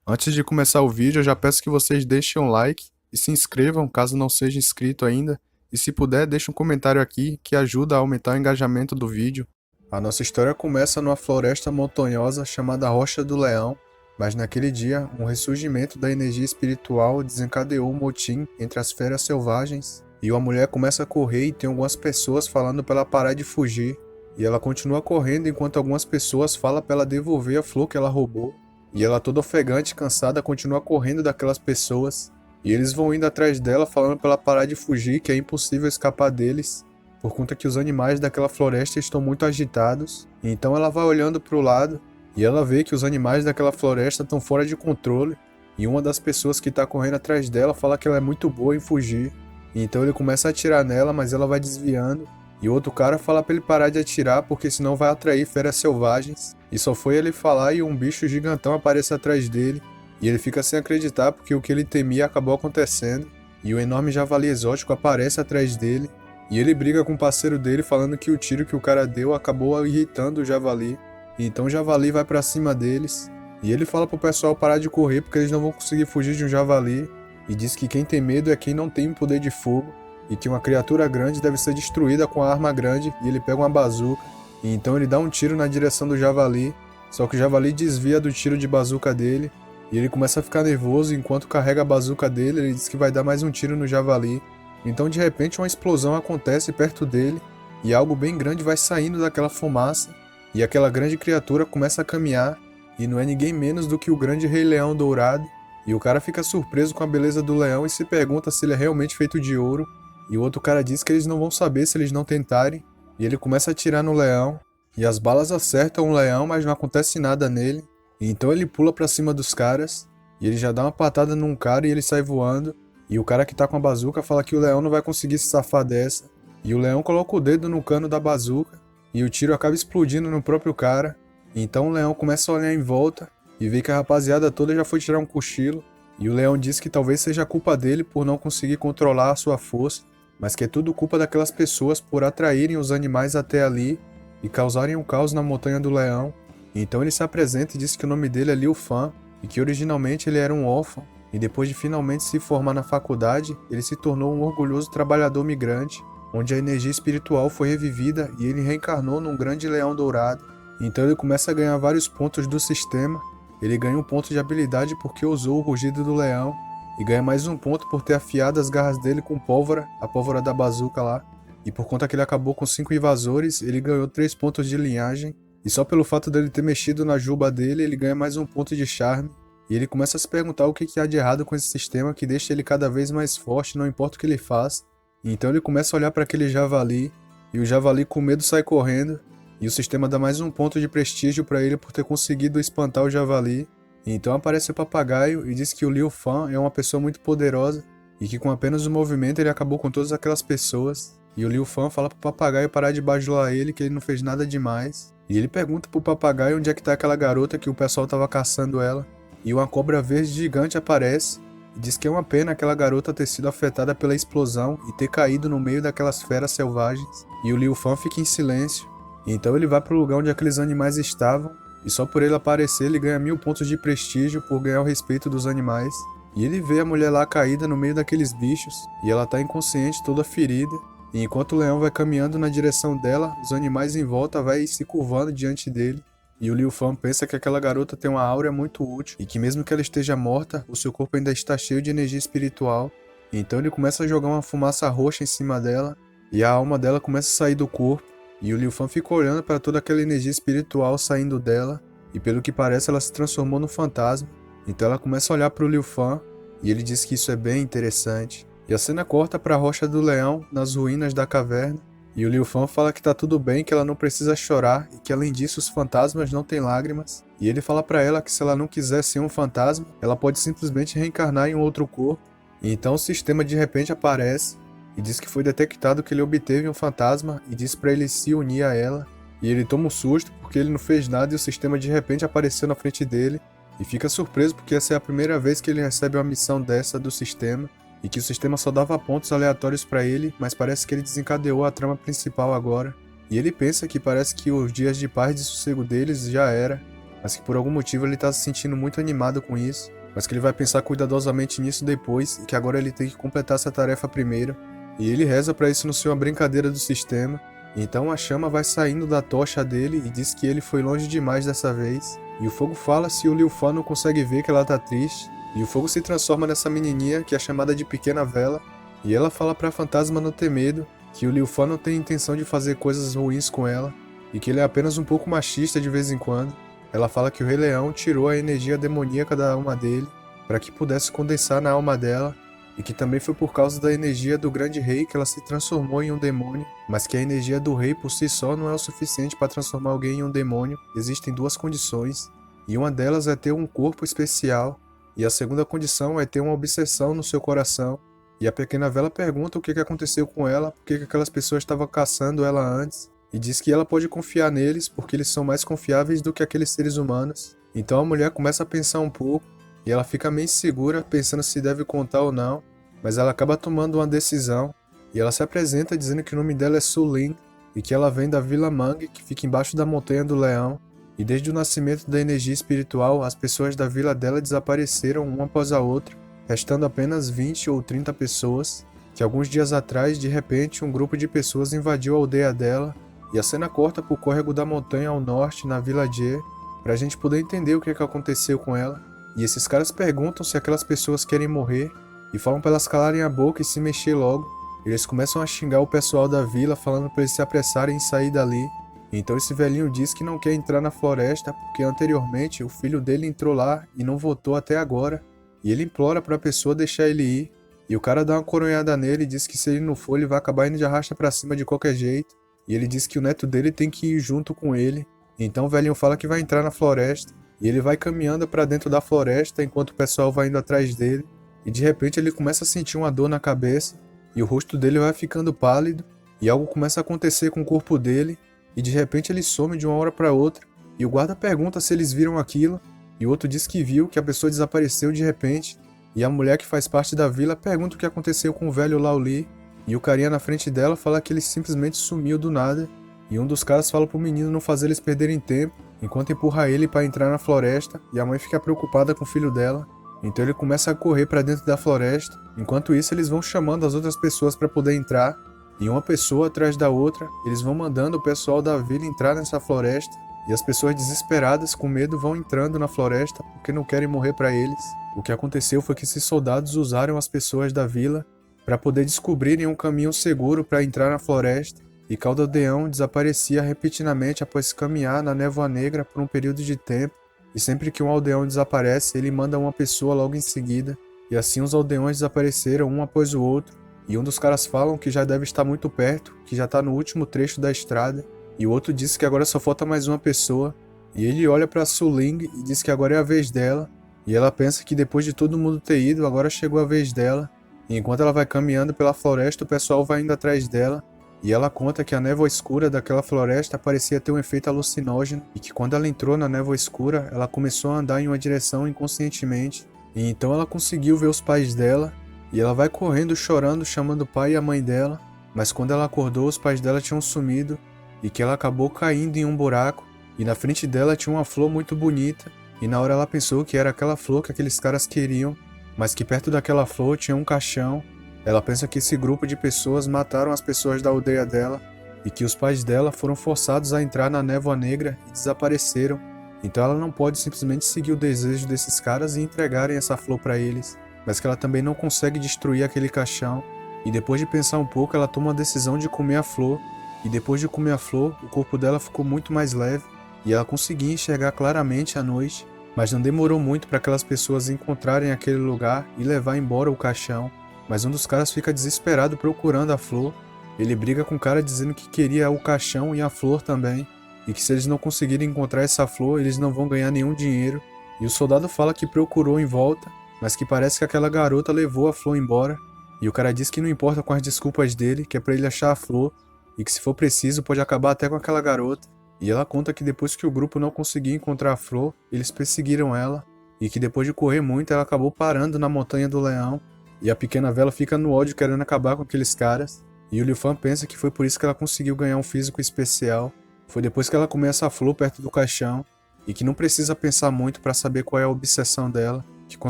Antes de começar o vídeo, eu já peço que vocês deixem um like e se inscrevam caso não seja inscrito ainda. E se puder, deixe um comentário aqui que ajuda a aumentar o engajamento do vídeo. A nossa história começa numa floresta montanhosa chamada Rocha do Leão, mas naquele dia, um ressurgimento da energia espiritual desencadeou um motim entre as feras selvagens e uma mulher começa a correr e tem algumas pessoas falando para ela parar de fugir. E ela continua correndo enquanto algumas pessoas falam para ela devolver a flor que ela roubou. E ela toda ofegante, cansada, continua correndo daquelas pessoas. E eles vão indo atrás dela, falando para ela parar de fugir, que é impossível escapar deles, por conta que os animais daquela floresta estão muito agitados. Então ela vai olhando para o lado, e ela vê que os animais daquela floresta estão fora de controle. E uma das pessoas que está correndo atrás dela fala que ela é muito boa em fugir. E então ele começa a atirar nela, mas ela vai desviando. E outro cara fala para ele parar de atirar, porque senão vai atrair feras selvagens. E só foi ele falar e um bicho gigantão aparece atrás dele. E ele fica sem acreditar porque o que ele temia acabou acontecendo. E o enorme javali exótico aparece atrás dele. E ele briga com o parceiro dele falando que o tiro que o cara deu acabou irritando o javali. E então o javali vai pra cima deles. E ele fala pro pessoal parar de correr porque eles não vão conseguir fugir de um javali. E diz que quem tem medo é quem não tem um poder de fogo. E que uma criatura grande deve ser destruída com a arma grande. E ele pega uma bazuca. E então ele dá um tiro na direção do javali. Só que o javali desvia do tiro de bazuca dele. E ele começa a ficar nervoso enquanto carrega a bazuca dele. Ele diz que vai dar mais um tiro no javali. Então de repente uma explosão acontece perto dele. E algo bem grande vai saindo daquela fumaça. E aquela grande criatura começa a caminhar. E não é ninguém menos do que o grande Rei Leão Dourado. E o cara fica surpreso com a beleza do leão e se pergunta se ele é realmente feito de ouro. E o outro cara diz que eles não vão saber se eles não tentarem. E ele começa a atirar no leão. E as balas acertam o leão, mas não acontece nada nele. E então ele pula pra cima dos caras. E ele já dá uma patada num cara e ele sai voando. E o cara que tá com a bazuca fala que o leão não vai conseguir se safar dessa. E o leão coloca o dedo no cano da bazuca. E o tiro acaba explodindo no próprio cara. E então o leão começa a olhar em volta. E vê que a rapaziada toda já foi tirar um cochilo. E o leão diz que talvez seja culpa dele por não conseguir controlar a sua força, mas que é tudo culpa daquelas pessoas por atraírem os animais até ali e causarem um caos na montanha do leão. Então ele se apresenta e diz que o nome dele é Liu Fan e que originalmente ele era um órfão e depois de finalmente se formar na faculdade, ele se tornou um orgulhoso trabalhador migrante, onde a energia espiritual foi revivida e ele reencarnou num grande leão dourado. Então ele começa a ganhar vários pontos do sistema. Ele ganha um ponto de habilidade porque usou o rugido do leão. E ganha mais um ponto por ter afiado as garras dele com pólvora, a pólvora da bazuca lá. E por conta que ele acabou com 5 invasores, ele ganhou 3 pontos de linhagem. E só pelo fato dele ter mexido na juba dele, ele ganha mais um ponto de charme. E ele começa a se perguntar o que há de errado com esse sistema que deixa ele cada vez mais forte, não importa o que ele faz. E então ele começa a olhar para aquele javali, e o javali com medo sai correndo. E o sistema dá mais um ponto de prestígio para ele por ter conseguido espantar o javali. E então aparece o papagaio e diz que o Liu Fan é uma pessoa muito poderosa e que com apenas um movimento ele acabou com todas aquelas pessoas. E o Liu Fan fala pro papagaio parar de bajular ele, que ele não fez nada demais. E ele pergunta pro papagaio onde é que tá aquela garota que o pessoal tava caçando ela. E uma cobra verde gigante aparece e diz que é uma pena aquela garota ter sido afetada pela explosão e ter caído no meio daquelas feras selvagens. E o Liu Fan fica em silêncio. Então ele vai pro lugar onde aqueles animais estavam, e só por ele aparecer ele ganha 1000 pontos de prestígio por ganhar o respeito dos animais. E ele vê a mulher lá caída no meio daqueles bichos, e ela tá inconsciente, toda ferida. E enquanto o leão vai caminhando na direção dela, os animais em volta vai se curvando diante dele. E o Liu Fan pensa que aquela garota tem uma áurea muito útil, e que mesmo que ela esteja morta, o seu corpo ainda está cheio de energia espiritual. Então ele começa a jogar uma fumaça roxa em cima dela, e a alma dela começa a sair do corpo. E o Liu Fan fica olhando para toda aquela energia espiritual saindo dela, e pelo que parece ela se transformou num fantasma. Então ela começa a olhar para o Liu Fan, e ele diz que isso é bem interessante. E a cena corta para a Rocha do Leão, nas ruínas da caverna, e o Liu Fan fala que tá tudo bem, que ela não precisa chorar, e que além disso os fantasmas não têm lágrimas. E ele fala para ela que se ela não quiser ser um fantasma, ela pode simplesmente reencarnar em um outro corpo. E então o sistema de repente aparece, e diz que foi detectado que ele obteve um fantasma e diz pra ele se unir a ela. E ele toma um susto porque ele não fez nada e o sistema de repente apareceu na frente dele. E fica surpreso porque essa é a primeira vez que ele recebe uma missão dessa do sistema. E que o sistema só dava pontos aleatórios pra ele, mas parece que ele desencadeou a trama principal agora. E ele pensa que parece que os dias de paz e sossego deles já era. mas que por algum motivo ele tá se sentindo muito animado com isso, mas que ele vai pensar cuidadosamente nisso depois e que agora ele tem que completar essa tarefa primeiro. E ele reza para isso não ser uma brincadeira do sistema. Então a chama vai saindo da tocha dele e diz que ele foi longe demais dessa vez. E o fogo fala se o Liu Fan não consegue ver que ela tá triste. E o fogo se transforma nessa menininha que é chamada de Pequena Vela. E ela fala pra fantasma não ter medo, que o Liu Fan não tem intenção de fazer coisas ruins com ela. E que ele é apenas um pouco machista de vez em quando. Ela fala que o Rei Leão tirou a energia demoníaca da alma dele para que pudesse condensar na alma dela. E que também foi por causa da energia do grande rei que ela se transformou em um demônio, mas que a energia do rei por si só não é o suficiente para transformar alguém em um demônio. Existem duas condições, e uma delas é ter um corpo especial, e a segunda condição é ter uma obsessão no seu coração. E a Pequena Vela pergunta o que aconteceu com ela, por que aquelas pessoas estavam caçando ela antes, e diz que ela pode confiar neles porque eles são mais confiáveis do que aqueles seres humanos. Então a mulher começa a pensar um pouco, e ela fica meio insegura, pensando se deve contar ou não, mas ela acaba tomando uma decisão, e ela se apresenta dizendo que o nome dela é Su Ling, e que ela vem da Vila Mang, que fica embaixo da Montanha do Leão, e desde o nascimento da energia espiritual, as pessoas da vila dela desapareceram uma após a outra, restando apenas 20 ou 30 pessoas, que alguns dias atrás, de repente, um grupo de pessoas invadiu a aldeia dela, e a cena corta pro córrego da montanha ao norte, na Vila Jie, pra gente poder entender o que aconteceu com ela. E esses caras perguntam se aquelas pessoas querem morrer e falam pra elas calarem a boca e se mexer logo. Eles começam a xingar o pessoal da vila, falando pra eles se apressarem em sair dali. Então esse velhinho diz que não quer entrar na floresta porque anteriormente o filho dele entrou lá e não voltou até agora. E ele implora pra pessoa deixar ele ir. E o cara dá uma coronhada nele e diz que se ele não for ele vai acabar indo de arrasta pra cima de qualquer jeito. E ele diz que o neto dele tem que ir junto com ele. Então o velhinho fala que vai entrar na floresta. E ele vai caminhando para dentro da floresta enquanto o pessoal vai indo atrás dele. E de repente ele começa a sentir uma dor na cabeça. E o rosto dele vai ficando pálido. E algo começa a acontecer com o corpo dele. E de repente ele some de uma hora para outra. E o guarda pergunta se eles viram aquilo. E o outro diz que viu, que a pessoa desapareceu de repente. E a mulher que faz parte da vila pergunta o que aconteceu com o velho Lao Li. E o carinha na frente dela fala que ele simplesmente sumiu do nada. E um dos caras fala pro menino não fazer eles perderem tempo, enquanto empurra ele para entrar na floresta, e a mãe fica preocupada com o filho dela. Então ele começa a correr para dentro da floresta. Enquanto isso eles vão chamando as outras pessoas para poder entrar, e uma pessoa atrás da outra, eles vão mandando o pessoal da vila entrar nessa floresta, e as pessoas desesperadas com medo vão entrando na floresta porque não querem morrer para eles. O que aconteceu foi que esses soldados usaram as pessoas da vila para poder descobrirem um caminho seguro para entrar na floresta. E Caldeão desaparecia repentinamente após caminhar na névoa negra por um período de tempo, e sempre que um aldeão desaparece, ele manda uma pessoa logo em seguida, e assim os aldeões desapareceram um após o outro, e um dos caras falam que já deve estar muito perto, que já está no último trecho da estrada, e o outro diz que agora só falta mais uma pessoa, e ele olha para Su Ling e diz que agora é a vez dela, e ela pensa que depois de todo mundo ter ido, agora chegou a vez dela, e enquanto ela vai caminhando pela floresta, o pessoal vai indo atrás dela. E ela conta que a névoa escura daquela floresta parecia ter um efeito alucinógeno e que quando ela entrou na névoa escura, ela começou a andar em uma direção inconscientemente. E então ela conseguiu ver os pais dela e ela vai correndo chorando, chamando o pai e a mãe dela. Mas quando ela acordou, os pais dela tinham sumido e que ela acabou caindo em um buraco. E na frente dela tinha uma flor muito bonita e na hora ela pensou que era aquela flor que aqueles caras queriam, mas que perto daquela flor tinha um caixão. Ela pensa que esse grupo de pessoas mataram as pessoas da aldeia dela e que os pais dela foram forçados a entrar na névoa negra e desapareceram. Então ela não pode simplesmente seguir o desejo desses caras e entregarem essa flor para eles, mas que ela também não consegue destruir aquele caixão. E depois de pensar um pouco, ela toma a decisão de comer a flor. E depois de comer a flor, o corpo dela ficou muito mais leve e ela conseguia enxergar claramente à noite. Mas não demorou muito para aquelas pessoas encontrarem aquele lugar e levar embora o caixão. Mas um dos caras fica desesperado procurando a flor. Ele briga com o cara dizendo que queria o caixão e a flor também, e que se eles não conseguirem encontrar essa flor, eles não vão ganhar nenhum dinheiro. E o soldado fala que procurou em volta, mas que parece que aquela garota levou a flor embora. E o cara diz que não importa com as desculpas dele, que é pra ele achar a flor, e que se for preciso pode acabar até com aquela garota. E ela conta que depois que o grupo não conseguiu encontrar a flor, eles perseguiram ela, e que depois de correr muito ela acabou parando na Montanha do Leão. E a Pequena Vela fica no ódio querendo acabar com aqueles caras. E o Liu Fan pensa que foi por isso que ela conseguiu ganhar um físico especial. Foi depois que ela comeu essa flor perto do caixão. e que não precisa pensar muito para saber qual é a obsessão dela, que com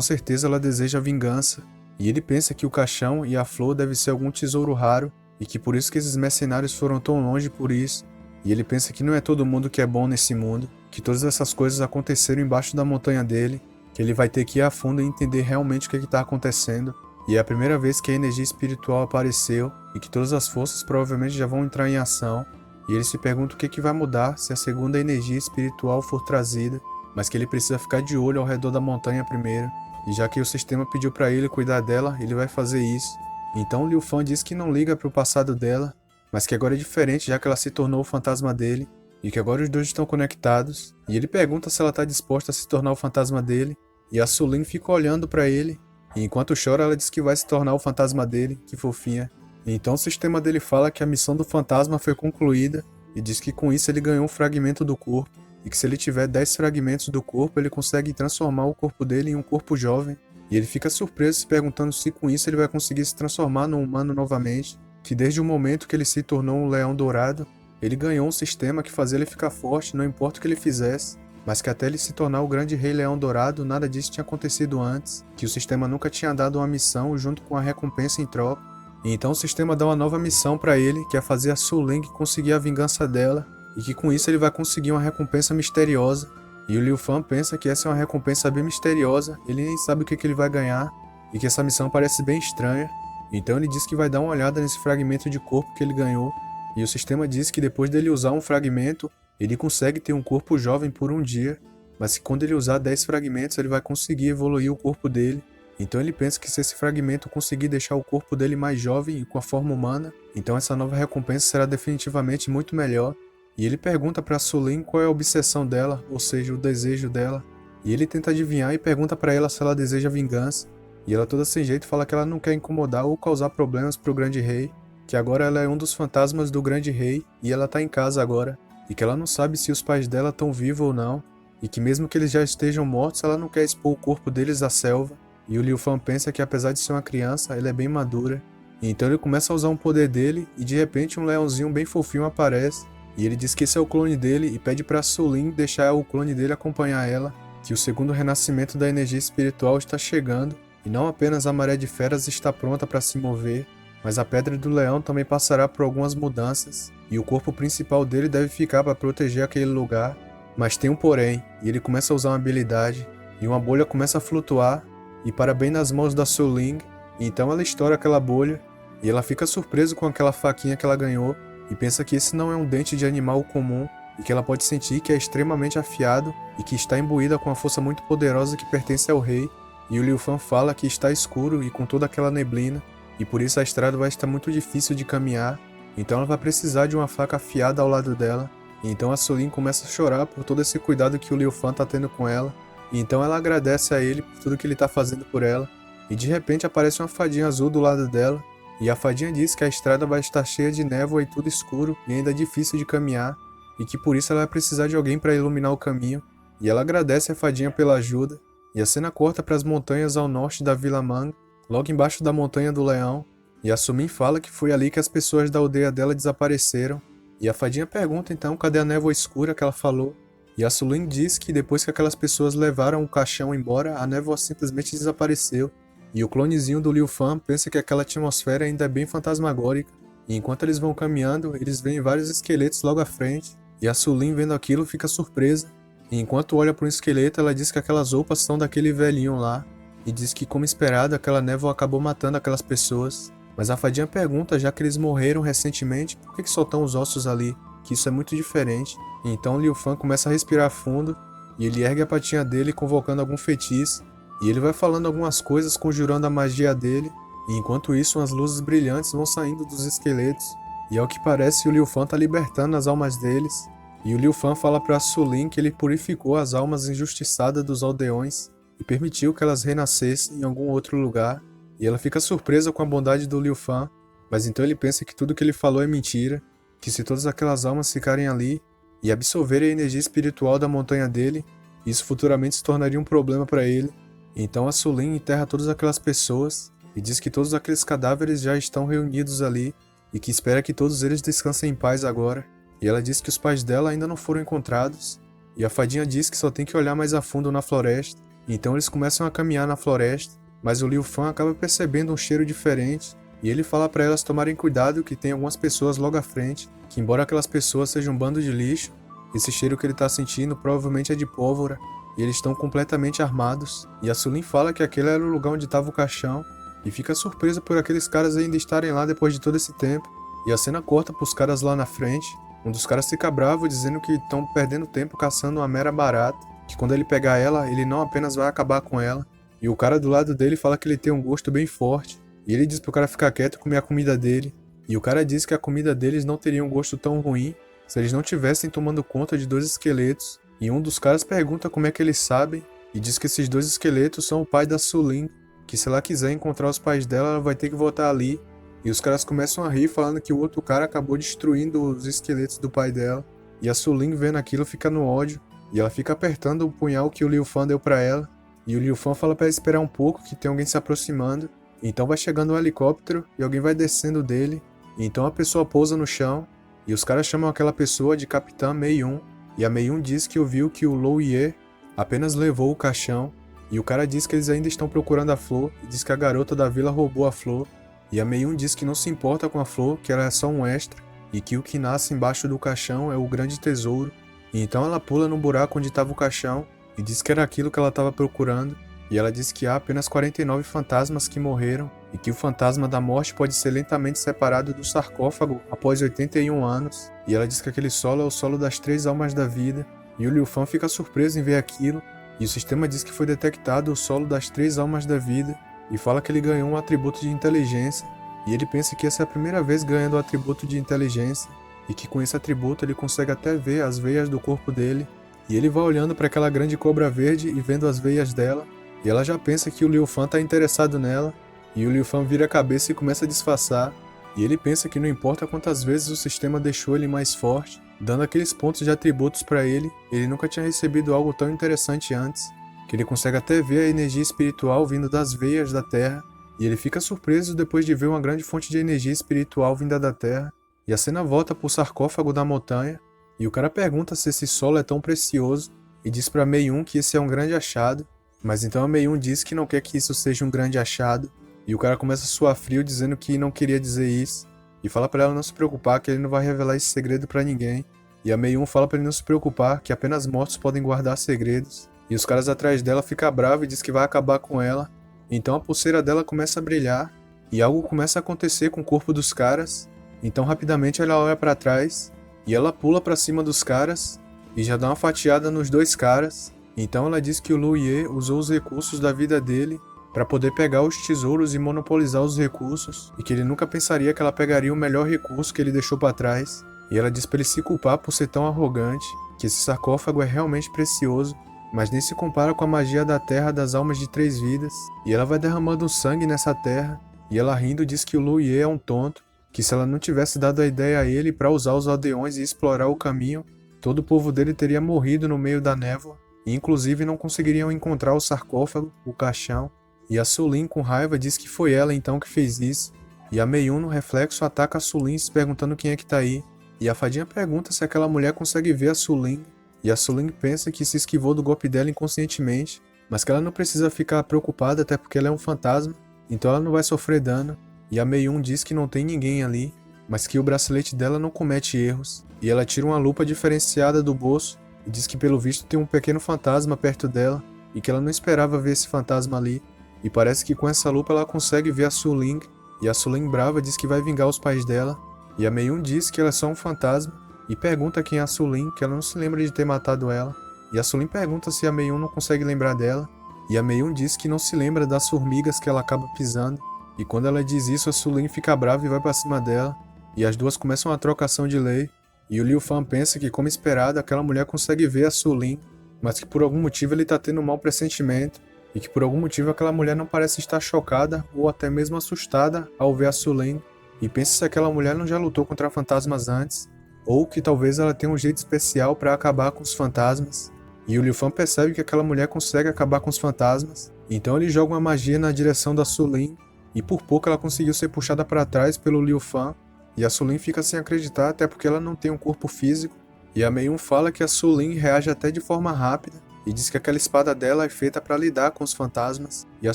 certeza ela deseja vingança. E ele pensa que o caixão e a flor devem ser algum tesouro raro e que por isso que esses mercenários foram tão longe por isso. E ele pensa que não é todo mundo que é bom nesse mundo, que todas essas coisas aconteceram embaixo da montanha dele, que ele vai ter que ir a fundo e entender realmente o que está acontecendo. E é a primeira vez que a energia espiritual apareceu e que todas as forças provavelmente já vão entrar em ação. E ele se pergunta o que vai mudar se a segunda energia espiritual for trazida, mas que ele precisa ficar de olho ao redor da montanha primeiro. E já que o sistema pediu para ele cuidar dela, ele vai fazer isso. Então Liu Fan diz que não liga para o passado dela, mas que agora é diferente já que ela se tornou o fantasma dele, e que agora os dois estão conectados. E ele pergunta se ela está disposta a se tornar o fantasma dele, e a Su Lin fica olhando para ele, e enquanto chora ela diz que vai se tornar o fantasma dele, que fofinha. E então o sistema dele fala que a missão do fantasma foi concluída, e diz que com isso ele ganhou um fragmento do corpo, e que se ele tiver 10 fragmentos do corpo ele consegue transformar o corpo dele em um corpo jovem. E ele fica surpreso se perguntando se com isso ele vai conseguir se transformar num humano novamente, que desde o momento que ele se tornou um leão dourado, ele ganhou um sistema que fazia ele ficar forte não importa o que ele fizesse, mas que até ele se tornar o grande rei leão dourado nada disso tinha acontecido antes, que o sistema nunca tinha dado uma missão junto com a recompensa em troca. E então o sistema dá uma nova missão para ele, que é fazer a Su Lin conseguir a vingança dela, e que com isso ele vai conseguir uma recompensa misteriosa. E o Liu Fan pensa que essa é uma recompensa bem misteriosa, ele nem sabe o que ele vai ganhar, e que essa missão parece bem estranha. Então ele diz que vai dar uma olhada nesse fragmento de corpo que ele ganhou, e o sistema diz que depois dele usar um fragmento, ele consegue ter um corpo jovem por um dia, mas que quando ele usar 10 fragmentos ele vai conseguir evoluir o corpo dele. Então ele pensa que se esse fragmento conseguir deixar o corpo dele mais jovem e com a forma humana, então essa nova recompensa será definitivamente muito melhor. E ele pergunta para Su Lin qual é a obsessão dela, ou seja, o desejo dela. E ele tenta adivinhar e pergunta para ela se ela deseja vingança. E ela toda sem jeito fala que ela não quer incomodar ou causar problemas pro grande rei, que agora ela é um dos fantasmas do grande rei e ela tá em casa agora, e que ela não sabe se os pais dela estão vivos ou não, e que mesmo que eles já estejam mortos, ela não quer expor o corpo deles à selva. E o Liu Fan pensa que apesar de ser uma criança, ela é bem madura. E então ele começa a usar um poder dele e de repente um leãozinho bem fofinho aparece. E ele diz que esse é o clone dele e pede para Su Lin deixar o clone dele acompanhar ela, que o segundo renascimento da energia espiritual está chegando, e não apenas a maré de feras está pronta para se mover, mas a pedra do leão também passará por algumas mudanças, e o corpo principal dele deve ficar para proteger aquele lugar. Mas tem um porém, e ele começa a usar uma habilidade, e uma bolha começa a flutuar, e para bem nas mãos da Su Lin, e então ela estoura aquela bolha, e ela fica surpresa com aquela faquinha que ela ganhou, e pensa que esse não é um dente de animal comum, e que ela pode sentir que é extremamente afiado, e que está imbuída com uma força muito poderosa que pertence ao rei. E o Liu Fan fala que está escuro e com toda aquela neblina, e por isso a estrada vai estar muito difícil de caminhar, então ela vai precisar de uma faca afiada ao lado dela. E então a Su Lin começa a chorar por todo esse cuidado que o Liu Fan está tendo com ela, e então ela agradece a ele por tudo que ele está fazendo por ela, e de repente aparece uma fadinha azul do lado dela, e a fadinha diz que a estrada vai estar cheia de névoa e tudo escuro e ainda difícil de caminhar, e que por isso ela vai precisar de alguém para iluminar o caminho, e ela agradece a fadinha pela ajuda, e a cena corta para as montanhas ao norte da Vila Mang, logo embaixo da Montanha do Leão, e a Su Min fala que foi ali que as pessoas da aldeia dela desapareceram, e a fadinha pergunta então cadê a névoa escura que ela falou, e a Su Lin diz que depois que aquelas pessoas levaram o caixão embora, a névoa simplesmente desapareceu. E o clonezinho do Liu Fan pensa que aquela atmosfera ainda é bem fantasmagórica, e enquanto eles vão caminhando, eles veem vários esqueletos logo à frente, e a Su Lin vendo aquilo fica surpresa, e enquanto olha para um esqueleto ela diz que aquelas roupas são daquele velhinho lá, e diz que como esperado aquela névoa acabou matando aquelas pessoas, mas a fadinha pergunta já que eles morreram recentemente, por que só estão os ossos ali, que isso é muito diferente, e então Liu Fan começa a respirar fundo, e ele ergue a patinha dele convocando algum feitiço, e ele vai falando algumas coisas conjurando a magia dele, e enquanto isso umas luzes brilhantes vão saindo dos esqueletos, e ao que parece o Liu Fan tá libertando as almas deles, e o Liu Fan fala para Su Lin que ele purificou as almas injustiçadas dos aldeões, e permitiu que elas renascessem em algum outro lugar, e ela fica surpresa com a bondade do Liu Fan, mas então ele pensa que tudo que ele falou é mentira, que se todas aquelas almas ficarem ali, e absorverem a energia espiritual da montanha dele, isso futuramente se tornaria um problema para ele. Então a Su Lin enterra todas aquelas pessoas e diz que todos aqueles cadáveres já estão reunidos ali e que espera que todos eles descansem em paz agora. E ela diz que os pais dela ainda não foram encontrados e a fadinha diz que só tem que olhar mais a fundo na floresta. Então eles começam a caminhar na floresta, mas o Liu Fan acaba percebendo um cheiro diferente, e ele fala para elas tomarem cuidado que tem algumas pessoas logo à frente, que embora aquelas pessoas sejam um bando de lixo, esse cheiro que ele tá sentindo provavelmente é de pólvora, e eles estão completamente armados, e a Sulin fala que aquele era o lugar onde estava o caixão, e fica surpresa por aqueles caras ainda estarem lá depois de todo esse tempo, e a cena corta pros caras lá na frente. Um dos caras fica bravo dizendo que estão perdendo tempo caçando uma mera barata, que quando ele pegar ela, ele não apenas vai acabar com ela, e o cara do lado dele fala que ele tem um gosto bem forte, e ele diz pro cara ficar quieto e comer a comida dele, e o cara diz que a comida deles não teria um gosto tão ruim se eles não tivessem tomando conta de 2 esqueletos, e um dos caras pergunta como é que eles sabem, e diz que esses 2 esqueletos são o pai da Sulin, que se ela quiser encontrar os pais dela, ela vai ter que voltar ali. E os caras começam a rir falando que o outro cara acabou destruindo os esqueletos do pai dela. E a Sulin vendo aquilo fica no ódio, e ela fica apertando o punhal que o Liu Fan deu pra ela. E o Liu Fan fala pra ela esperar um pouco que tem alguém se aproximando. Então vai chegando um helicóptero e alguém vai descendo dele. E então a pessoa pousa no chão, e os caras chamam aquela pessoa de Capitã Mei-Yun. E a Mei-Yun diz que ouviu que o Lou Ye apenas levou o caixão. E o cara diz que eles ainda estão procurando a flor, e diz que a garota da vila roubou a flor. E a Mei-Yun diz que não se importa com a flor, que ela é só um extra, e que o que nasce embaixo do caixão é o grande tesouro. E então ela pula no buraco onde estava o caixão, e diz que era aquilo que ela estava procurando. E ela diz que há apenas 49 fantasmas que morreram, e que o fantasma da morte pode ser lentamente separado do sarcófago após 81 anos. E ela diz que aquele solo é o solo das 3 almas da vida, e o Liu Fan fica surpreso em ver aquilo, e o sistema diz que foi detectado o solo das 3 almas da vida, e fala que ele ganhou um atributo de inteligência, e ele pensa que essa é a primeira vez ganhando o atributo de inteligência, e que com esse atributo ele consegue até ver as veias do corpo dele, e ele vai olhando para aquela grande cobra verde e vendo as veias dela, e ela já pensa que o Liu Fan tá interessado nela, e o Liu Fan vira a cabeça e começa a disfarçar, e ele pensa que não importa quantas vezes o sistema deixou ele mais forte, dando aqueles pontos de atributos para ele nunca tinha recebido algo tão interessante antes, que ele consegue até ver a energia espiritual vindo das veias da Terra, e ele fica surpreso depois de ver uma grande fonte de energia espiritual vinda da Terra, e a cena volta pro sarcófago da montanha, e o cara pergunta se esse solo é tão precioso, e diz pra Mei-Yun que esse é um grande achado, mas então a Mei-Yun diz que não quer que isso seja um grande achado, e o cara começa a suar frio dizendo que não queria dizer isso, e fala pra ela não se preocupar que ele não vai revelar esse segredo pra ninguém, e a Mei-Yun fala pra ele não se preocupar que apenas mortos podem guardar segredos, e os caras atrás dela ficam bravos e diz que vai acabar com ela. Então a pulseira dela começa a brilhar, e algo começa a acontecer com o corpo dos caras. Então rapidamente ela olha pra trás, e ela pula pra cima dos caras, e já dá uma fatiada nos 2 caras. Então ela diz que o Lou Ye usou os recursos da vida dele para poder pegar os tesouros e monopolizar os recursos, e que ele nunca pensaria que ela pegaria o melhor recurso que ele deixou pra trás. E ela diz pra ele se culpar por ser tão arrogante, que esse sarcófago é realmente precioso, mas nem se compara com a magia da terra das almas de 3 vidas, e ela vai derramando sangue nessa terra, e ela rindo diz que o Lou Ye é um tonto, que se ela não tivesse dado a ideia a ele para usar os aldeões e explorar o caminho, todo o povo dele teria morrido no meio da névoa, e inclusive não conseguiriam encontrar o sarcófago, o caixão, e a Sulin com raiva diz que foi ela então que fez isso, e a Mei-Yun no reflexo ataca a Sulin se perguntando quem é que tá aí, e a fadinha pergunta se aquela mulher consegue ver a Sulin, e a Sulin pensa que se esquivou do golpe dela inconscientemente, mas que ela não precisa ficar preocupada até porque ela é um fantasma, então ela não vai sofrer dano, e a Mei-Yun diz que não tem ninguém ali, mas que o bracelete dela não comete erros, e ela tira uma lupa diferenciada do bolso, e diz que pelo visto tem um pequeno fantasma perto dela, e que ela não esperava ver esse fantasma ali, e parece que com essa lupa ela consegue ver a Sulin, e a Sulin brava diz que vai vingar os pais dela, e a Mei-Yun diz que ela é só um fantasma, e pergunta quem é a Sulin, que ela não se lembra de ter matado ela, e a Sulin pergunta se a Mei-Yun não consegue lembrar dela, e a Mei-Yun diz que não se lembra das formigas que ela acaba pisando, e quando ela diz isso a Sulin fica brava e vai pra cima dela, e as duas começam uma trocação de lei, e o Liu Fan pensa que como esperado aquela mulher consegue ver a Sulin, mas que por algum motivo ele tá tendo um mau pressentimento, e que por algum motivo aquela mulher não parece estar chocada ou até mesmo assustada ao ver a Sulin, e pensa se aquela mulher não já lutou contra fantasmas antes, ou que talvez ela tenha um jeito especial para acabar com os fantasmas. E o Liu Fan percebe que aquela mulher consegue acabar com os fantasmas, então ele joga uma magia na direção da Sulin, e por pouco ela conseguiu ser puxada para trás pelo Liu Fan, e a Sulin fica sem acreditar até porque ela não tem um corpo físico, E a Mei-Yun fala que a Su-Lin reage até de forma rápida e diz que aquela espada dela é feita para lidar com os fantasmas. E a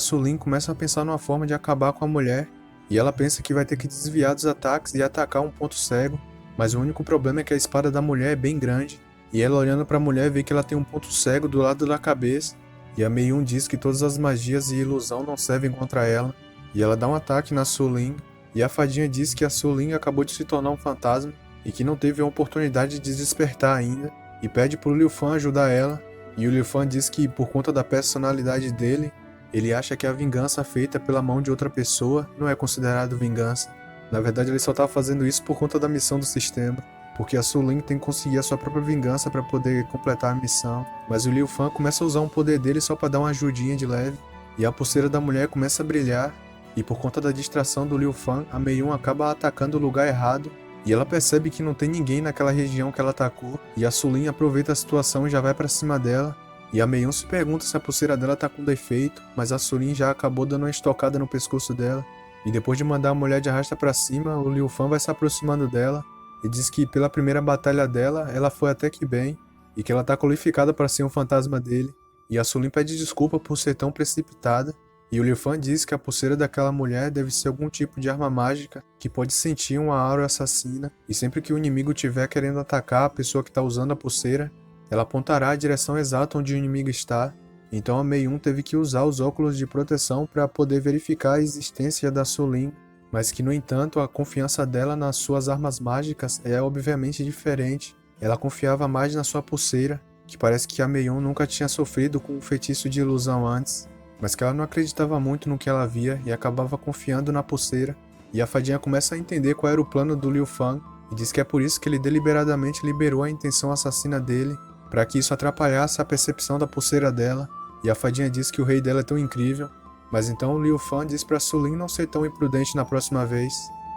Su-Lin começa a pensar numa forma de acabar com a mulher, e ela pensa que vai ter que desviar dos ataques e atacar um ponto cego, mas o único problema é que a espada da mulher é bem grande, e ela olhando para a mulher vê que ela tem um ponto cego do lado da cabeça, e a Mei-Yun diz que todas as magias e ilusão não servem contra ela, e ela dá um ataque na Su-Lin, e a fadinha diz que a Su-Lin acabou de se tornar um fantasma e que não teve a oportunidade de despertar ainda, e pede pro Liu Fan ajudar ela, e o Liu Fan diz que por conta da personalidade dele, ele acha que a vingança feita pela mão de outra pessoa não é considerado vingança. Na verdade ele só tá fazendo isso por conta da missão do sistema, porque a Su-Lin tem que conseguir a sua própria vingança para poder completar a missão, mas o Liu Fan começa a usar um poder dele só para dar uma ajudinha de leve, e a pulseira da mulher começa a brilhar, e por conta da distração do Liu Fan, a Mei-Yun acaba atacando o lugar errado, e ela percebe que não tem ninguém naquela região que ela atacou, e a Su-Lin aproveita a situação e já vai pra cima dela, e a Mei-Yun se pergunta se a pulseira dela tá com defeito, mas a Su-Lin já acabou dando uma estocada no pescoço dela, e depois de mandar a mulher de arrasta pra cima, o Liu Fan vai se aproximando dela, e diz que pela primeira batalha dela, ela foi até que bem, e que ela tá qualificada para ser um fantasma dele, e a Su-Lin pede desculpa por ser tão precipitada, e o Liu Fan diz que a pulseira daquela mulher deve ser algum tipo de arma mágica que pode sentir uma aura assassina, e sempre que o inimigo estiver querendo atacar a pessoa que está usando a pulseira, ela apontará a direção exata onde o inimigo está. Então a Mei-Yun teve que usar os óculos de proteção para poder verificar a existência da Su-Lin, mas que no entanto a confiança dela nas suas armas mágicas é obviamente diferente. Ela confiava mais na sua pulseira, que parece que a Mei-Yun nunca tinha sofrido com um feitiço de ilusão antes, mas que ela não acreditava muito no que ela via e acabava confiando na pulseira, e a fadinha começa a entender qual era o plano do Liu Fan, e diz que é por isso que ele deliberadamente liberou a intenção assassina dele, para que isso atrapalhasse a percepção da pulseira dela, e a fadinha diz que o rei dela é tão incrível, mas então o Liu Fan diz para Su-Lin não ser tão imprudente na próxima vez.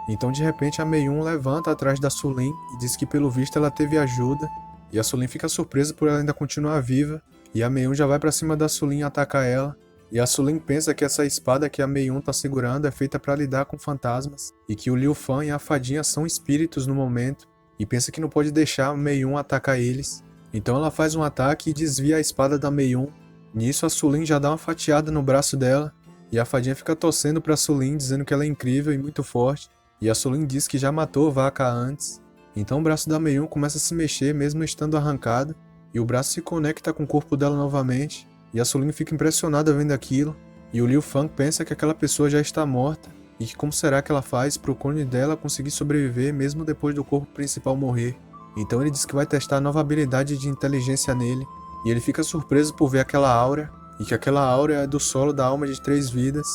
Então de repente a Mei-Yun levanta atrás da Su-Lin e diz que pelo visto ela teve ajuda, e a Su-Lin fica surpresa por ela ainda continuar viva, e a Mei-Yun já vai para cima da Su-Lin e ataca ela. E a Su-Lin pensa que essa espada que a Mei-Yun tá segurando é feita para lidar com fantasmas, e que o Liu Fan e a fadinha são espíritos no momento, e pensa que não pode deixar a Mei-Yun atacar eles. Então ela faz um ataque e desvia a espada da Mei-Yun. Nisso a Su-Lin já dá uma fatiada no braço dela, e a fadinha fica torcendo pra Su-Lin, dizendo que ela é incrível e muito forte, e a Su-Lin diz que já matou vaca antes. Então o braço da Mei-Yun começa a se mexer mesmo estando arrancado, e o braço se conecta com o corpo dela novamente, e a Su-Lin fica impressionada vendo aquilo, e o Liu Fan pensa que aquela pessoa já está morta, e que como será que ela faz para o clone dela conseguir sobreviver mesmo depois do corpo principal morrer. Então ele diz que vai testar a nova habilidade de inteligência nele, e ele fica surpreso por ver aquela aura, e que aquela aura é do solo da alma de 3 vidas,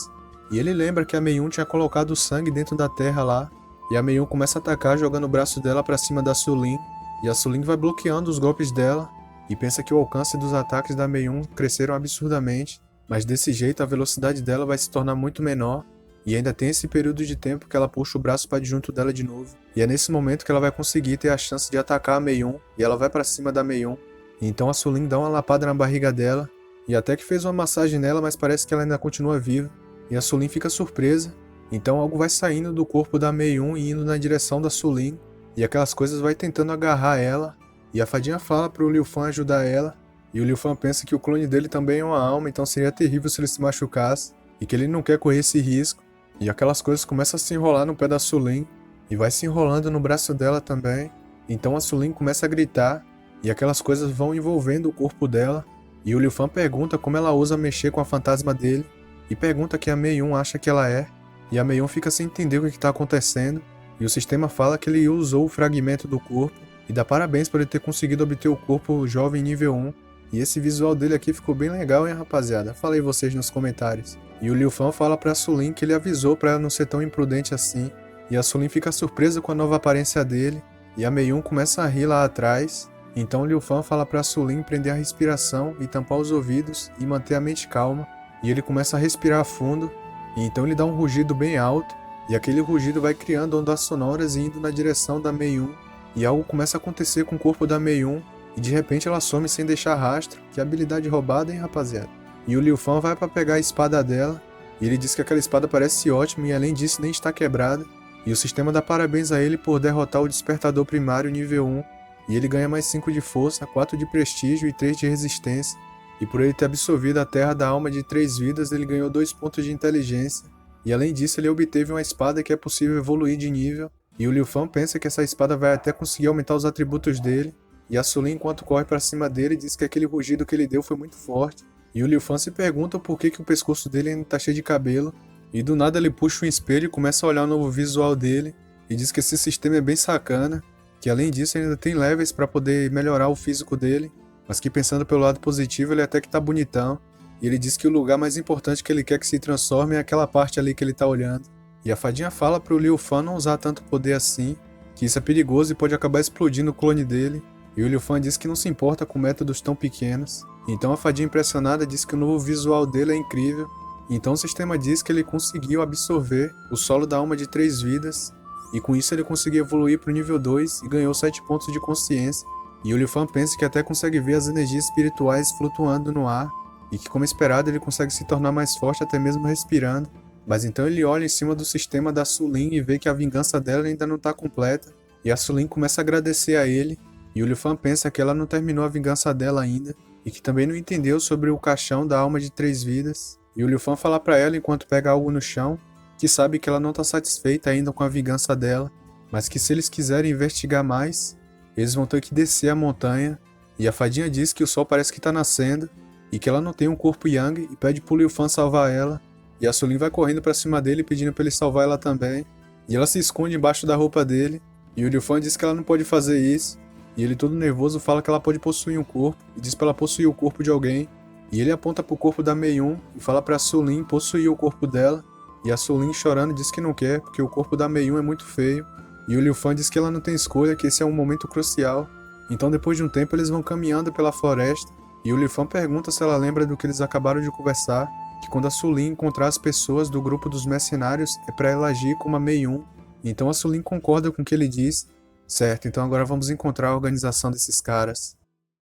e ele lembra que a Mei-Yun tinha colocado o sangue dentro da terra lá, e a Mei-Yun começa a atacar jogando o braço dela para cima da Su-Lin, e a Su-Lin vai bloqueando os golpes dela, e pensa que o alcance dos ataques da Mei-Yun cresceram absurdamente, mas desse jeito a velocidade dela vai se tornar muito menor, e ainda tem esse período de tempo que ela puxa o braço para junto dela de novo, e é nesse momento que ela vai conseguir ter a chance de atacar a Mei-Yun, e ela vai para cima da Mei-Yun, então a Su-Lin dá uma lapada na barriga dela, e até que fez uma massagem nela, mas parece que ela ainda continua viva, e a Su-Lin fica surpresa, então algo vai saindo do corpo da Mei-Yun e indo na direção da Su-Lin, e aquelas coisas vai tentando agarrar ela, e a fadinha fala pro Liu Fan ajudar ela, e o Liu Fan pensa que o clone dele também é uma alma, então seria terrível se ele se machucasse, e que ele não quer correr esse risco, e aquelas coisas começam a se enrolar no pé da Su-Lin, e vai se enrolando no braço dela também, então a Su-Lin começa a gritar, e aquelas coisas vão envolvendo o corpo dela, e o Liu Fan pergunta como ela usa mexer com a fantasma dele, e pergunta que a Mei-Yun acha que ela é, e a Mei-Yun fica sem entender o que está acontecendo, e o sistema fala que ele usou o fragmento do corpo, e dá parabéns por ele ter conseguido obter o corpo jovem nível 1. E esse visual dele aqui ficou bem legal, hein, rapaziada? Falei vocês nos comentários. E o Liu Fan fala pra Su-Lin que ele avisou pra ela não ser tão imprudente assim. E a Su-Lin fica surpresa com a nova aparência dele. E a Mei-Yun começa a rir lá atrás. Então o Liu Fan fala pra Su-Lin prender a respiração e tampar os ouvidos e manter a mente calma. E ele começa a respirar fundo. E então ele dá um rugido bem alto. E aquele rugido vai criando ondas sonoras e indo na direção da Mei-Yun. E algo começa a acontecer com o corpo da Mei-Yun, e de repente ela some sem deixar rastro. Que habilidade roubada, hein, rapaziada? E o Liu Fan vai pra pegar a espada dela, e ele diz que aquela espada parece ótima e além disso nem está quebrada, e o sistema dá parabéns a ele por derrotar o despertador primário nível 1, e ele ganha mais 5 de força, 4 de prestígio e 3 de resistência. E por ele ter absorvido a terra da alma de 3 vidas, ele ganhou 2 pontos de inteligência. E além disso, ele obteve uma espada que é possível evoluir de nível. E o Liu Fang pensa que essa espada vai até conseguir aumentar os atributos dele. E a Su Lin, enquanto corre para cima dele, diz que aquele rugido que ele deu foi muito forte. E o Liu Fang se pergunta por que o pescoço dele ainda tá cheio de cabelo. E do nada ele puxa um espelho e começa a olhar o novo visual dele. E diz que esse sistema é bem sacana. Que além disso ainda tem levels para poder melhorar o físico dele. Mas que pensando pelo lado positivo, ele até que tá bonitão. E ele diz que o lugar mais importante que ele quer que se transforme é aquela parte ali que ele tá olhando. E a fadinha fala pro Liu Fang não usar tanto poder assim, que isso é perigoso e pode acabar explodindo o clone dele. E o Liu Fang diz que não se importa com métodos tão pequenos. Então a fadinha impressionada diz que o novo visual dele é incrível. Então o sistema diz que ele conseguiu absorver o solo da alma de 3 vidas. E com isso ele conseguiu evoluir pro nível 2 e ganhou 7 pontos de consciência. E o Liu Fang pensa que até consegue ver as energias espirituais flutuando no ar. E que como esperado ele consegue se tornar mais forte até mesmo respirando. Mas então ele olha em cima do sistema da Su Lin e vê que a vingança dela ainda não está completa. E a Su Lin começa a agradecer a ele. E o Liu Fang pensa que ela não terminou a vingança dela ainda. E que também não entendeu sobre o caixão da alma de 3 vidas. E o Liu Fang fala pra ela enquanto pega algo no chão, que sabe que ela não está satisfeita ainda com a vingança dela. Mas que se eles quiserem investigar mais, eles vão ter que descer a montanha. E a fadinha diz que o sol parece que está nascendo. E que ela não tem um corpo Yang e pede pro Liu Fang salvar ela. E a Su Lin vai correndo pra cima dele pedindo pra ele salvar ela também. E ela se esconde embaixo da roupa dele. E o Liu Fang diz que ela não pode fazer isso. E ele todo nervoso fala que ela pode possuir um corpo. E diz pra ela possuir o corpo de alguém. E ele aponta pro corpo da Mei Yun e fala pra Su Lin possuir o corpo dela. E a Su Lin chorando diz que não quer porque o corpo da Mei Yun é muito feio. E o Liu Fang diz que ela não tem escolha, que esse é um momento crucial. Então depois de um tempo eles vão caminhando pela floresta. E o Liu Fang pergunta se ela lembra do que eles acabaram de conversar, que quando a Su Lin encontrar as pessoas do grupo dos mercenários é para ela agir como a Mei Yun. Então a Su Lin concorda com o que ele diz. Certo, então agora vamos encontrar a organização desses caras.